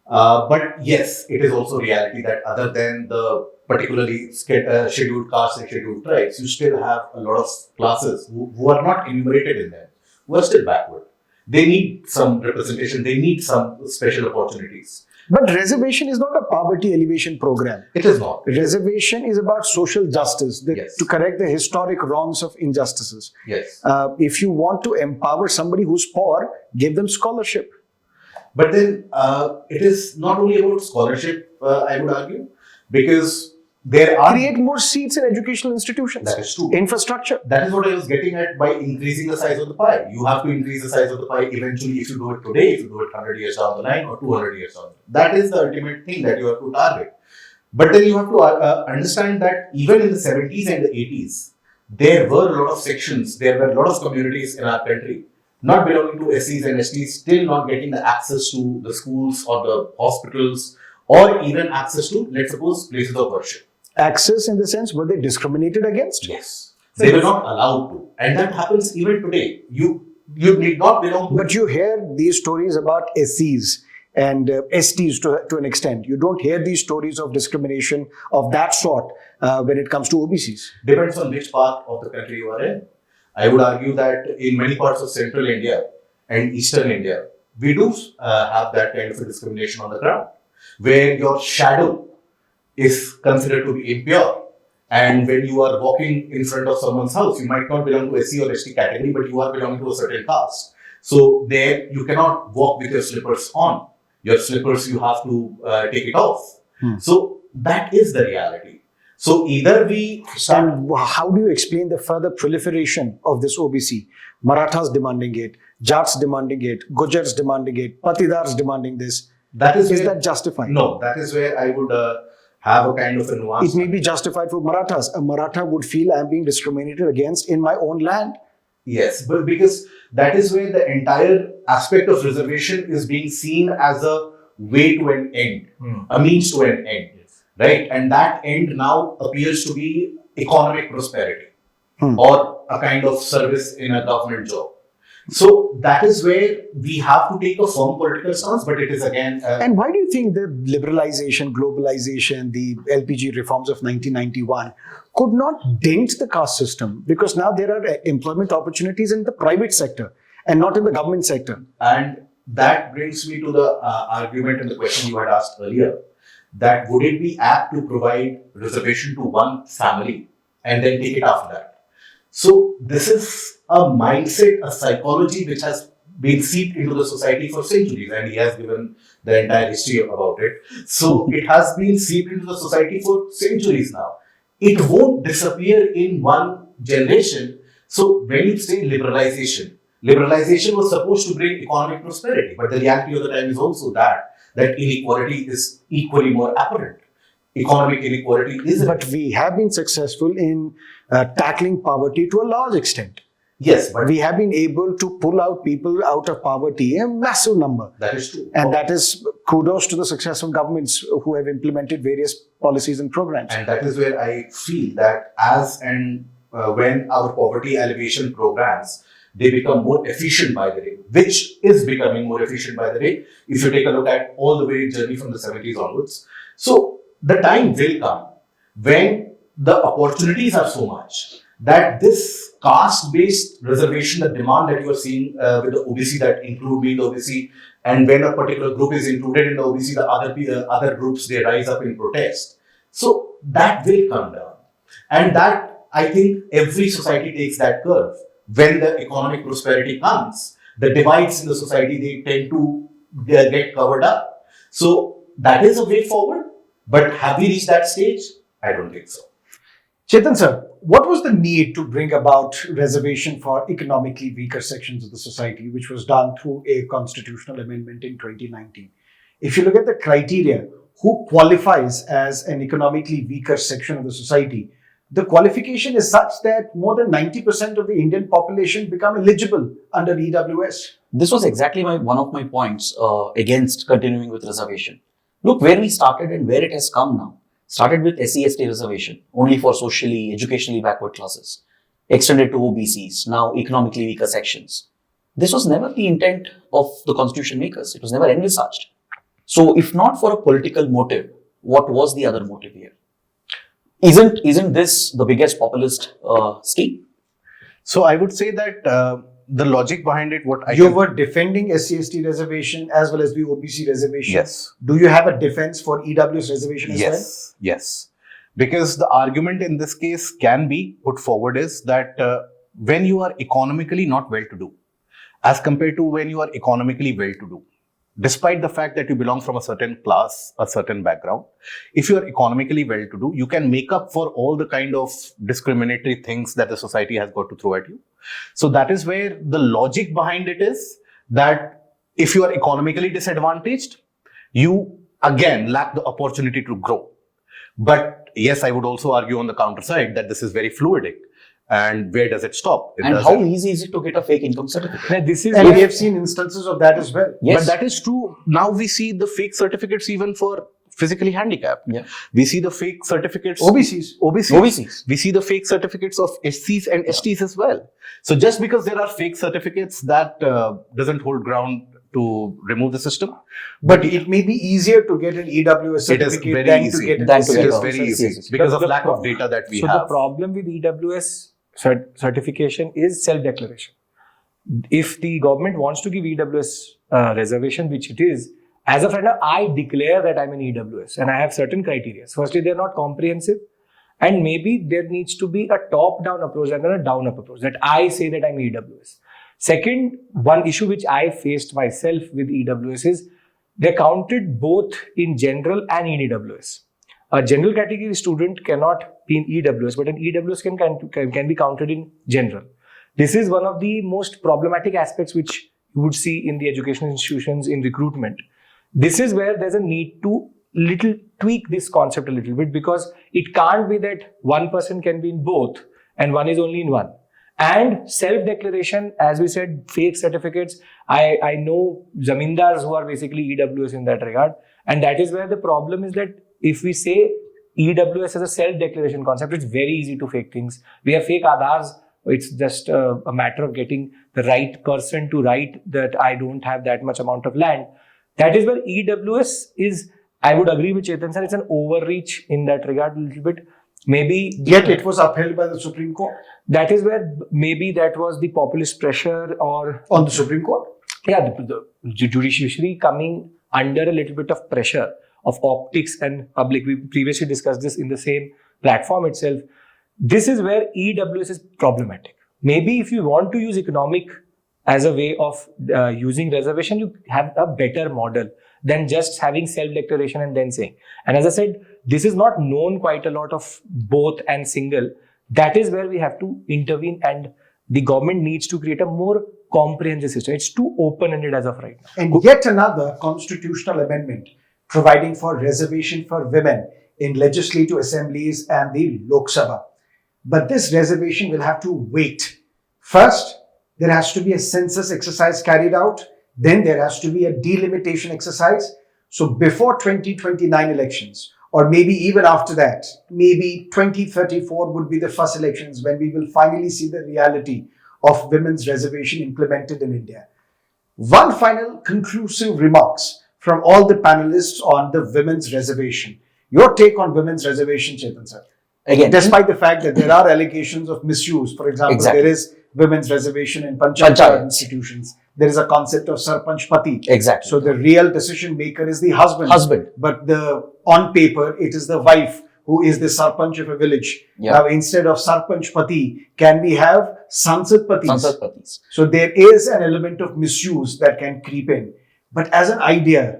But yes, it is also reality that other than the particularly scheduled castes and scheduled tribes, you still have a lot of classes who are not enumerated in them, who are still backward. They need some representation, they need some special opportunities. But reservation is not a poverty elevation program. It is not. Reservation is about social justice, Yes. to correct the historic wrongs of injustices. Yes. If you want to empower somebody who's poor, give them scholarship. But then it is not only about scholarship, I would argue, because there are. Create more seats in educational institutions. That is true. Infrastructure. That is what I was getting at by increasing the size of the pie. You have to increase the size of the pie eventually if you do it today, if you do it 100 years down the line or 200 years down the line. That is the ultimate thing that you have to target. But then you have to understand that even in the 70s and the 80s, there were a lot of sections, there were a lot of communities in our country not belonging to SCs and STs, still not getting the access to the schools or the hospitals or even access to, let's suppose, places of worship. Access in the sense, were they discriminated against? Yes. They were not allowed to. And that happens even today. You need not belong to. But you hear these stories about SCs and STs to an extent. You don't hear these stories of discrimination of that sort when it comes to OBCs. Depends on which part of the country you are in. I would argue that in many parts of central India and eastern India, we do have that kind of a discrimination on the ground, where your shadow is considered to be impure And when you are walking in front of someone's house, you might not belong to SC or ST category, but you are belonging to a certain caste. So there, you cannot walk with your slippers on. Your slippers, you have to take it off. So that is the reality. So either we start. And how do you explain the further proliferation of this OBC? Marathas demanding it, Jats demanding it, Gujars demanding it, Patidars demanding this. That is that justified? No, that is where I would have a kind of a nuance. It may be justified for Marathas. A Maratha would feel I'm being discriminated against in my own land. Yes, but because that is where the entire aspect of reservation is being seen as a way to an end, a means to an end, right? And that end now appears to be economic prosperity or a kind of service in a government job. So that is where we have to take a firm political stance, but it is again... and why do you think the liberalization, globalization, the LPG reforms of 1991 could not dent the caste system? Because now there are employment opportunities in the private sector and not in the government sector. And that brings me to the argument and the question you had asked earlier, that would it be apt to provide reservation to one family and then take it after that? So this is a mindset, a psychology which has been seeped into the society for centuries, and he has given the entire history about it. So it has been seeped into the society for centuries now. It won't disappear in one generation. So when you say liberalization was supposed to bring economic prosperity, but the reality of the time is also that inequality is equally more apparent. Economic inequality is... But we have been successful in tackling poverty to a large extent. Yes, but we have been able to pull out people out of poverty, a massive number. That is true. And that is kudos to the successful governments who have implemented various policies and programs. And that is where I feel that when our poverty alleviation programs, they become more efficient by the day, which is becoming more efficient by the day, if you take a look at all the way journey from the 70s onwards. So the time will come when the opportunities are so much that this caste-based reservation, the demand that you are seeing with the OBC that include me in the OBC, and when a particular group is included in the OBC, the other groups, they rise up in protest. So that will come down. And that, I think, every society takes that curve. When the economic prosperity comes, the divides in the society, they tend to get covered up. So that is a way forward. But have we reached that stage? I don't think so. Chetan sir, what was the need to bring about reservation for economically weaker sections of the society, which was done through a constitutional amendment in 2019? If you look at the criteria, who qualifies as an economically weaker section of the society, the qualification is such that more than 90% of the Indian population become eligible under EWS. This was exactly one of my points against continuing with reservation. Look where we started and where it has come now. Started with SC/ST reservation, only for socially, educationally backward classes. Extended to OBCs, now economically weaker sections. This was never the intent of the constitution makers. It was never envisaged. So if not for a political motive, what was the other motive here? Isn't this the biggest populist scheme? So I would say that the logic behind it, you were defending SC/ST reservation as well as the OBC reservation. Yes. Do you have a defense for EWS reservation as well? Yes. Because the argument in this case can be put forward is that when you are economically not well-to-do, as compared to when you are economically well-to-do, despite the fact that you belong from a certain class, a certain background, if you are economically well-to-do, you can make up for all the kind of discriminatory things that the society has got to throw at you. So that is where the logic behind it is that if you are economically disadvantaged, you again lack the opportunity to grow. But yes, I would also argue on the counter side that this is very fluidic. And where does it stop? How easy is it to get a fake income certificate? And we have seen instances of that as well. Yes. But that is true. Now we see the fake certificates even for physically handicapped. Yeah. We see the fake certificates. OBCs. We see the fake certificates of SCs and STs as well. So just because there are fake certificates, that doesn't hold ground to remove the system. But it may be easier to get an EWS certificate than to get an SC. It is very easy because of lack of data that we have. So the problem with EWS certification is self-declaration. If the government wants to give EWS reservation, which it is, as of right now, I declare that I'm an EWS and I have certain criteria. Firstly, they're not comprehensive. And maybe there needs to be a top-down approach rather than a down-up approach, that I say that I'm EWS. Second, one issue which I faced myself with EWS is they're counted both in general and in EWS. A general category student cannot be in EWS, but an EWS can be counted in general. This is one of the most problematic aspects which you would see in the educational institutions in recruitment. This is where there's a need to tweak this concept a little bit, because it can't be that one person can be in both and one is only in one. And self-declaration, as we said, fake certificates. I know zamindars who are basically EWS in that regard. And that is where the problem is, that if we say EWS as a self-declaration concept, it's very easy to fake things. We have fake Aadhars. It's just a matter of getting the right person to write that I don't have that much amount of land. That is where EWS is, I would agree with Chetan sir, it's an overreach in that regard a little bit. Maybe Yet it was upheld by the Supreme Court. that is where maybe that was the populist pressure, or On the Supreme Court? yeah, the judiciary coming under a little bit of pressure of optics and public. We previously discussed this in the same platform itself. This is where EWS is problematic. Maybe if you want to use economic as a way of using reservation, you have a better model than just having self-declaration and then saying. And as I said, this is not known quite a lot of both and single. That is where we have to intervene, and the government needs to create a more comprehensive system. It's too open-ended as of right now. And yet another constitutional amendment providing for reservation for women in legislative assemblies and the Lok Sabha. But this reservation will have to wait. First, there has to be a census exercise carried out. Then there has to be a delimitation exercise. So before 2029 elections, or maybe even after that, maybe 2034 would be the first elections when we will finally see the reality of women's reservation implemented in India. One final conclusive remarks from all the panelists on the women's reservation. Your take on women's reservation, Chetan sir? Again, Despite the fact that there are allegations of misuse. For example, Exactly. there is women's reservation in Panchayat Panchayats. institutions. There is a concept of Sarpanch Pati. exactly. So the real decision maker is the husband. Husband. But on paper, it is the wife who is the Sarpanch of a village. Yeah. Now, instead of Sarpanch Pati, can we have Sansad Patis? Sansad Patis. So there is an element of misuse that can creep in. But as an idea,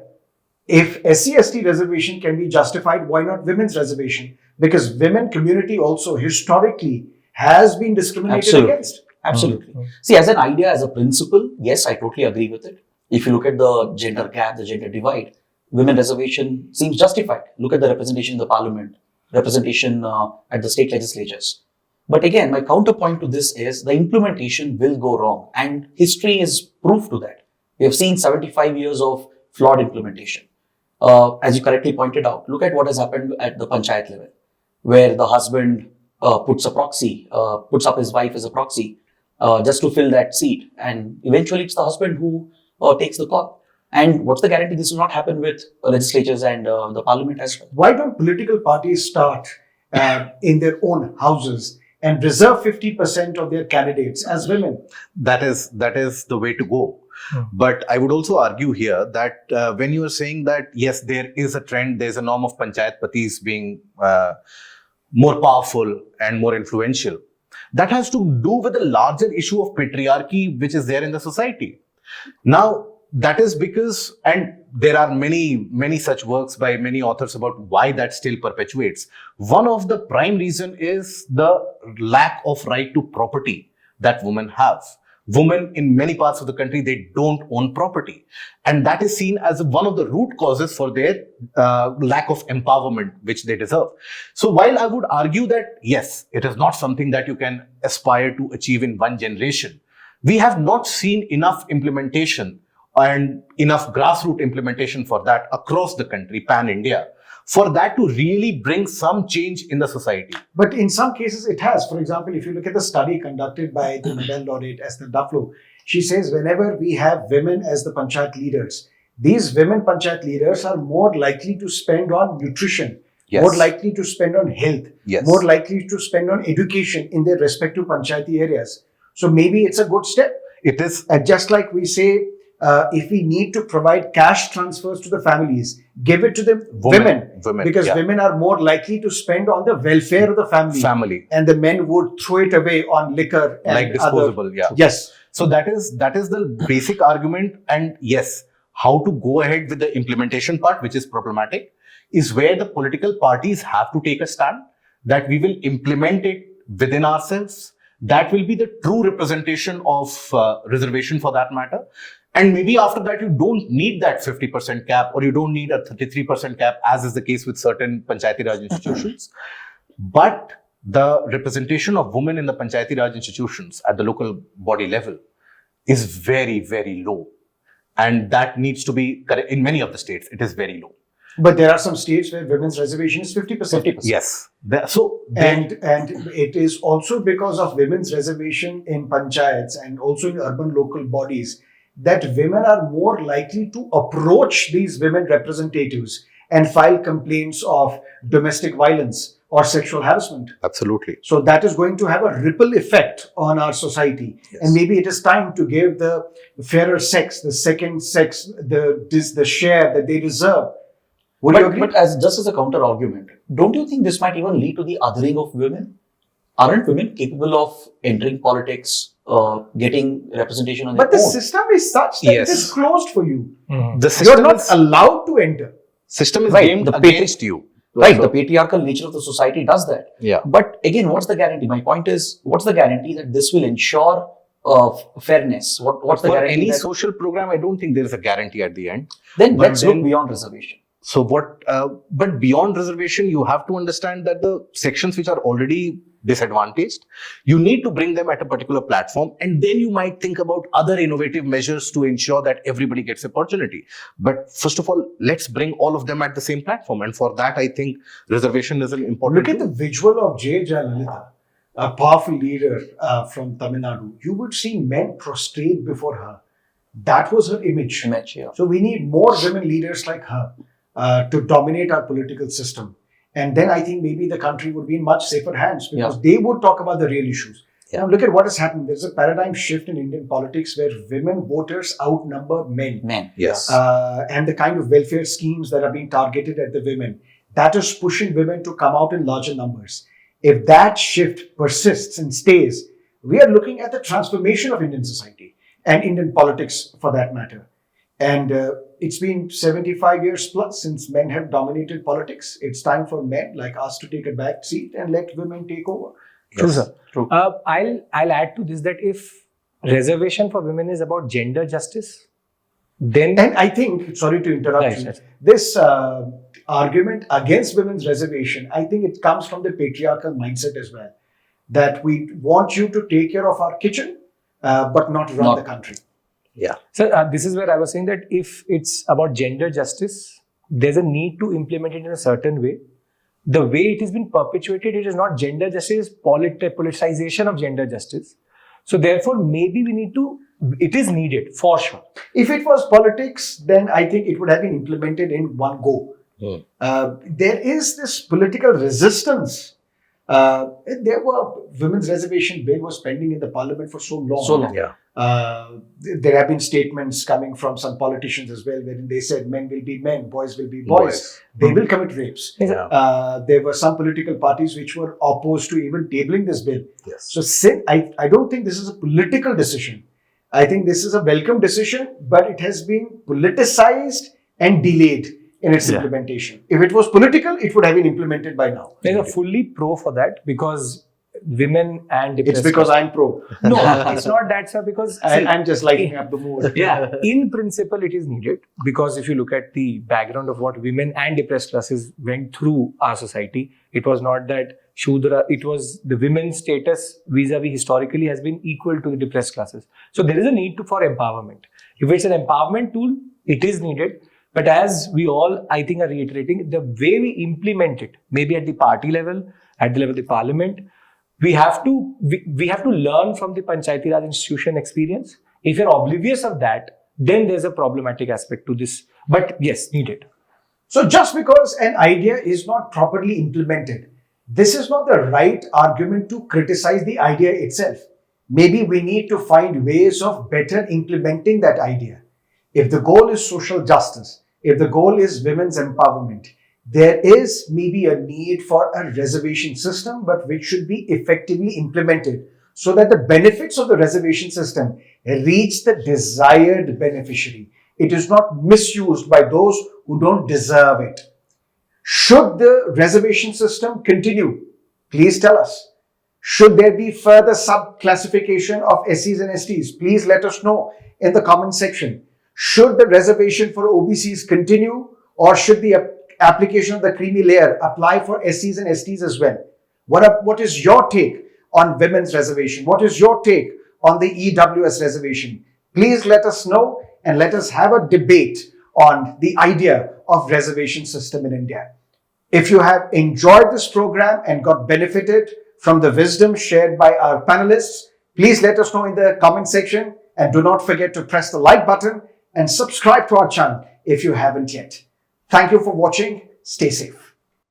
if SC/ST reservation can be justified, why not women's reservation? Because women community also historically has been discriminated Absolutely. against. Absolutely. See, as an idea, as a principle, yes, I totally agree with it. If you look at the gender gap, the gender divide, women reservation seems justified. Look at the representation in the parliament, representation at the state legislatures. But again, my counterpoint to this is the implementation will go wrong, and history is proof to that. We have seen 75 years of flawed implementation. As you correctly pointed out, look at what has happened at the panchayat level, where the husband puts up his wife as a proxy just to fill that seat, and eventually it's the husband who takes the call. And what's the guarantee this will not happen with legislatures and the parliament as well? Why don't political parties start in their own houses and reserve 50% of their candidates as women? That is the way to go. But I would also argue here that when you are saying that, yes, there is a trend, there's a norm of panchayat patis being more powerful and more influential, that has to do with the larger issue of patriarchy which is there in the society. Now, that is because, and there are many such works by many authors about why that still perpetuates. One of the prime reason is the lack of right to property that women have. Women in many parts of the country, they don't own property. And that is seen as one of the root causes for their lack of empowerment, which they deserve. So while I would argue that, yes, it is not something that you can aspire to achieve in one generation, we have not seen enough implementation and enough grassroots implementation for that across the country, pan-India, for that to really bring some change in the society. But in some cases it has. For example, if you look at the study conducted by the Nobel laureate Esther Duflo, she says whenever we have women as the panchayat leaders, these women panchayat leaders are more likely to spend on nutrition, Yes. more likely to spend on health, Yes. more likely to spend on education in their respective panchayati areas. So maybe it's a good step. It is. Just like we say, if we need to provide cash transfers to the families, give it to the women because women are more likely to spend on the welfare of the family. And the men would throw it away on liquor and like disposable. Yes. So that is the basic argument. And yes, how to go ahead with the implementation part, which is problematic, is where the political parties have to take a stand that we will implement it within ourselves. That will be the true representation of reservation for that matter. And maybe after that, you don't need that 50% cap or you don't need a 33% cap, as is the case with certain Panchayati Raj institutions. But the representation of women in the Panchayati Raj institutions at the local body level is very, very low. And that needs to be correct. In many of the states, it is very low. But there are some states where women's reservation is 50%. Yes. And it is also because of women's reservation in panchayats and also in urban local bodies that women are more likely to approach these women representatives and file complaints of domestic violence or sexual harassment. Absolutely. So that is going to have a ripple effect on our society. Yes. And maybe it is time to give the fairer sex, the second sex, the share that they deserve. Would you agree? But just as a counter argument, don't you think this might even lead to the othering of women? Aren't women capable of entering politics, getting representation on their own? But the system is such that it is closed for you. Mm-hmm. You're not allowed to enter. System is aimed against you. Right, the patriarchal nature of the society does that. Yeah. But again, what's the guarantee? My point is, what's the guarantee that this will ensure fairness? What's the guarantee? For any social program, I don't think there is a guarantee at the end. Then let's look beyond reservation. So but beyond reservation, you have to understand that the sections which are already disadvantaged, you need to bring them at a particular platform, and then you might think about other innovative measures to ensure that everybody gets opportunity. But first of all, let's bring all of them at the same platform. And for that, I think reservation is an important Look at the visual of J. Jayalalitha, a powerful leader from Tamil Nadu. You would see men prostrate before her. That was her image. Yeah. So we need more women leaders like her to dominate our political system. And then I think maybe the country would be in much safer hands because they would talk about the real issues. Yeah. Now look at what has happened. There's a paradigm shift in Indian politics where women voters outnumber men. Yes. And the kind of welfare schemes that are being targeted at the women, that is pushing women to come out in larger numbers. If that shift persists and stays, we are looking at the transformation of Indian society and Indian politics for that matter. And it's been 75 years plus since men have dominated politics. It's time for men like us to take a back seat and let women take over. True, sir. True. I'll add to this that if reservation for women is about gender justice, then... And I think, sorry to interrupt you, this argument against women's reservation, I think it comes from the patriarchal mindset as well. That we want you to take care of our kitchen, but not run the country. Yeah. So this is where I was saying that if it's about gender justice, there's a need to implement it in a certain way. The way it has been perpetuated, it is not gender justice, politicization of gender justice. So therefore, maybe it is needed for sure. If it was politics, then I think it would have been implemented in one go. There is this political resistance. There were women's reservation bill was pending in the parliament for so long. Yeah. There have been statements coming from some politicians as well, wherein they said men will be men, boys will be boys. They will commit rapes. Yeah. There were some political parties which were opposed to even tabling this bill. Yes. So I don't think this is a political decision. I think this is a welcome decision, but it has been politicized and delayed in its implementation. If it was political, it would have been implemented by now. There's a fully pro for that because women and it's because I'm pro. No, it's not that, sir, because I'm just lighting up the mood. Yeah, in principle, it is needed because if you look at the background of what women and depressed classes went through our society, it was not that Shudra, it was the women's status vis-a-vis historically has been equal to the depressed classes. So there is a need for empowerment. If it's an empowerment tool, it is needed. But as we all, I think, are reiterating, the way we implement it, maybe at the party level, at the level of the parliament, we have to learn from the Panchayati Raj institution experience. If you're oblivious of that, then there's a problematic aspect to this. But yes, needed. So just because an idea is not properly implemented, this is not the right argument to criticize the idea itself. Maybe we need to find ways of better implementing that idea. if the goal is social justice, if the goal is women's empowerment, there is maybe a need for a reservation system, but which should be effectively implemented so that the benefits of the reservation system reach the desired beneficiary. It is not misused by those who don't deserve it. Should the reservation system continue? Please tell us. Should there be further sub-classification of SCs and STs? Please let us know in the comment section. Should the reservation for OBCs continue, or should the application of the creamy layer apply for SCs and STs as well? What is your take on women's reservation? What is your take on the EWS reservation? Please let us know and let us have a debate on the idea of reservation system in India. If you have enjoyed this program and got benefited from the wisdom shared by our panelists, please let us know in the comment section, and do not forget to press the like button and subscribe to our channel if you haven't yet. Thank you for watching. Stay safe.